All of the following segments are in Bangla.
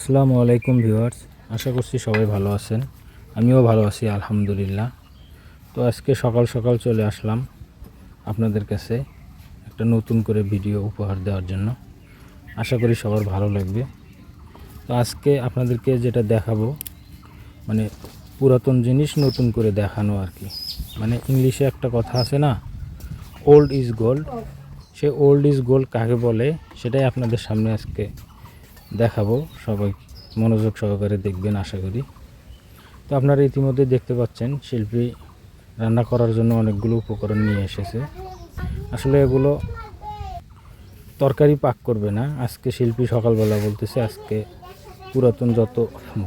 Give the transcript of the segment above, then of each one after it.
আসসালামু আলাইকুম ভিউয়ার্স, আশা করছি সবাই ভালো আছেন। আমিও ভালো আছি আলহামদুলিল্লাহ। তো আজকে সকাল সকাল চলে আসলাম আপনাদের কাছে একটা নতুন করে ভিডিও উপহার দেওয়ার জন্য। আশা করি সবার ভালো লাগবে। তো আজকে আপনাদেরকে যেটা দেখাবো মানে পুরাতন জিনিস নতুন করে দেখানো আর কি। মানে ইংলিশে একটা কথা আছে না, old is gold. Say old is gold কাকে বলে সেটাই আপনাদের সামনে আজকে দেখাবো। সবাই মনোযোগ সহকারে দেখবেন আশা করি। তো আপনারা ইতিমধ্যে দেখতে পাচ্ছেন শিল্পী রান্না করার জন্য অনেকগুলো উপকরণ নিয়ে এসেছে। আসলে এগুলো তরকারি পাক করবে না, আজকে শিল্পী সকালবেলা বলতেছে আজকে পুরাতন যত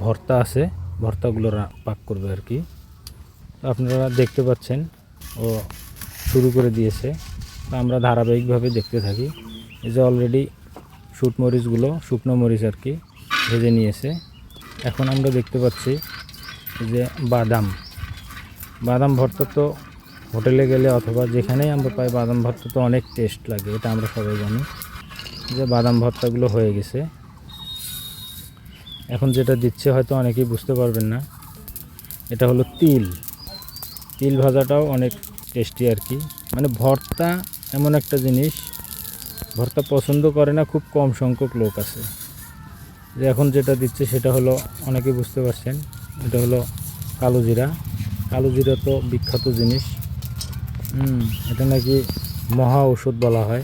ভর্তা আছে ভর্তাগুলো পাক করবে আর কি। তো আপনারা দেখতে পাচ্ছেন ও শুরু করে দিয়েছে। তো আমরা ধারাবাহিকভাবে দেখতে থাকি। এই যে অলরেডি মরিচগুলো শুকনো মরিচ আর কি ভেজে নিয়েছে। এখন আমরা দেখতে পাচ্ছি যে বাদাম ভর্তা তো হোটেলে গেলে অথবা যেখানেই আমরা পাই বাদাম ভর্তা তো অনেক টেস্ট লাগে, এটা আমরা সবাই জানি। যে বাদাম ভর্তাগুলো হয়ে গেছে। এখন যেটা দিচ্ছে হয়তো অনেকেই বুঝতে পারবেন না, এটা হলো তিল ভাজাটাও অনেক টেস্টি আর কি। মানে ভর্তা এমন একটা জিনিস, ভর্তা পছন্দ করে না খুব কম সংখ্যক লোক আছে। যে এখন যেটা দিচ্ছে সেটা হলো, অনেকে বুঝতে পারছেন, এটা হলো কালো জিরা তো বিখ্যাত জিনিস। এটা নাকি মহা ঔষধ বলা হয়।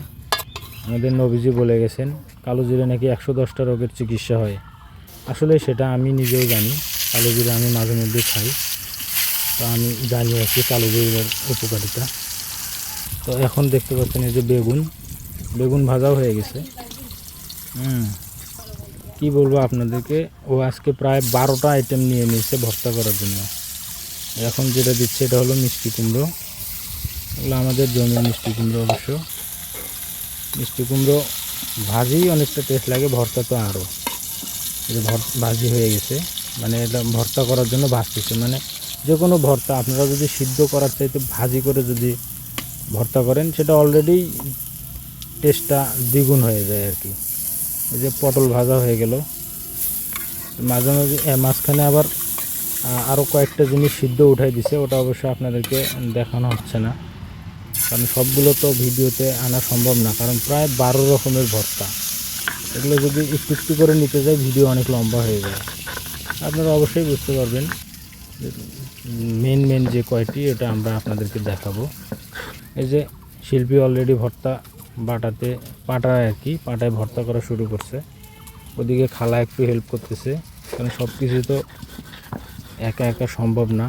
আমাদের নবীজি বলে গেছেন কালো জিরা নাকি 110টা রোগের চিকিৎসা হয়। আসলে সেটা আমি নিজেও জানি, কালো জিরা আমি মাঝে মধ্যে খাই, তো আমি জানি আর কি কালো জিরার উপকারিতা। তো এখন দেখতে পাচ্ছেন এই যে বেগুন ভাজাও হয়ে গেছে। কি বলবো আপনাদেরকে, ও আজকে প্রায় 12টা আইটেম নিয়ে নিয়েছে ভর্তা করার জন্য। এখন যেটা দিচ্ছে এটা হলো মিষ্টি কুমড়ো। এগুলো আমাদের জমির মিষ্টি কুমড়ো। অবশ্য মিষ্টি কুমড়ো ভাজি অনেকটা টেস্ট লাগে, ভর্তা তো আরও। এই যে ভাজি হয়ে গেছে, মানে এটা ভর্তা করার জন্য ভাজতেছে। মানে যে কোনো ভর্তা আপনারা যদি সিদ্ধ করার চাইতে ভাজি করে যদি ভর্তা করেন সেটা অলরেডি টেস্টটা দ্বিগুণ হয়ে যায় আর কি। এই যে পটল ভাজা হয়ে গেল। মাঝখানে আবার আরও কয়েকটা জিনিস সিদ্ধ উঠাই দিছে, ওটা অবশ্য আপনাদেরকে দেখানো হচ্ছে না, কারণ সবগুলো তো ভিডিওতে আনা সম্ভব না, কারণ প্রায় 12 রকমের ভর্তা। এগুলো যদি একটু একটু করে নিতে যাই ভিডিও অনেক লম্বা হয়ে যায়। আপনারা অবশ্যই বুঝতে পারবেন মেন যে কয়টি, এটা আমরা আপনাদেরকে দেখাবো। এই যে শিল্পী অলরেডি ভর্তা পাটায় ভর্তা করা শুরু করছে। ওদিকে খালা একটু হেল্প করতেছে, কারণ সব কিছু তো একা সম্ভব না।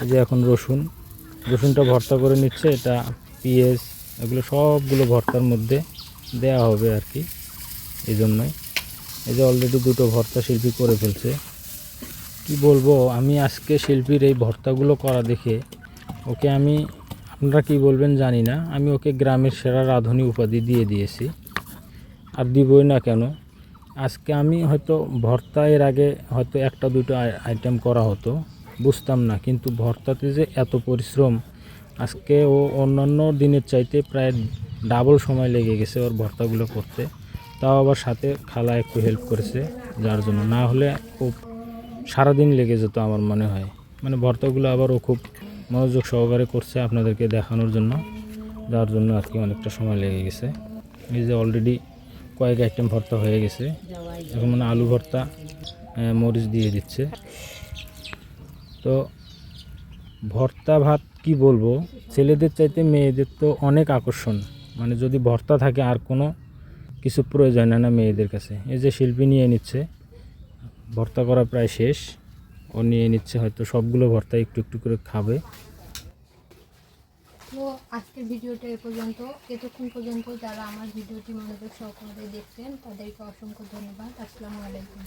এই যে এখন রসুনটা ভর্তা করে নিচ্ছে, এটা পেঁয়াজ এগুলো সবগুলো ভর্তার মধ্যে দেয়া হবে আর কি। এই জন্যই এই যে অলরেডি 2টো ভর্তা শিল্পী করে ফেলছে। কি বলবো, আমি আজকে শিল্পীর এই ভর্তাগুলো করা দেখে ওকে আপনারা কি বলবেন জানি না, আমি ওকে গ্রামের সেরা রাঁধুনি উপাধি দিয়ে দিয়েছি। আর দিবই না কেন, আজকে আমি হয়তো ভর্তা এর আগে হয়তো 1টা 2টো আইটেম করা হতো, বুঝতাম না, কিন্তু ভর্তাতে যে এত পরিশ্রম, আজকে ও অন্যান্য দিনের চাইতে প্রায় ডাবল সময় লেগে গেছে ওর ভর্তাগুলো করতে। তাও আবার সাথে খালা একটু হেল্প করেছে, যার জন্য না হলে ও সারাদিন লেগে যেত আমার মনে হয়। মানে ভর্তাগুলো আবার ও খুব মনোযোগ সহকারে করছে আপনাদেরকে দেখানোর জন্য, যার জন্য আর কি অনেকটা সময় লেগে গেছে। এই যে অলরেডি কয়েক আইটেম ভর্তা হয়ে গেছে। এখন মানে আলু ভর্তা মরিচ দিয়ে দিচ্ছে। তো ভর্তা ভাত কি বলবো, ছেলেদের চাইতে মেয়েদের তো অনেক আকর্ষণ। মানে যদি ভর্তা থাকে আর কোনো কিছু প্রয়োজন হয় না মেয়েদের কাছে। এই যে শিল্পী নিয়ে নিচ্ছে, ভর্তা করা প্রায় শেষ, ও নিয়ে নিচ্ছে, হয়তো সবগুলো ভর্তা একটু একটু করে খাবে। তো আজকের ভিডিওটা এতক্ষণ পর্যন্ত যারা আমার ভিডিওটি মনোযোগ সহকারে দেখছেন তাদেরকে অসংখ্য ধন্যবাদ। আসসালামু আলাইকুম।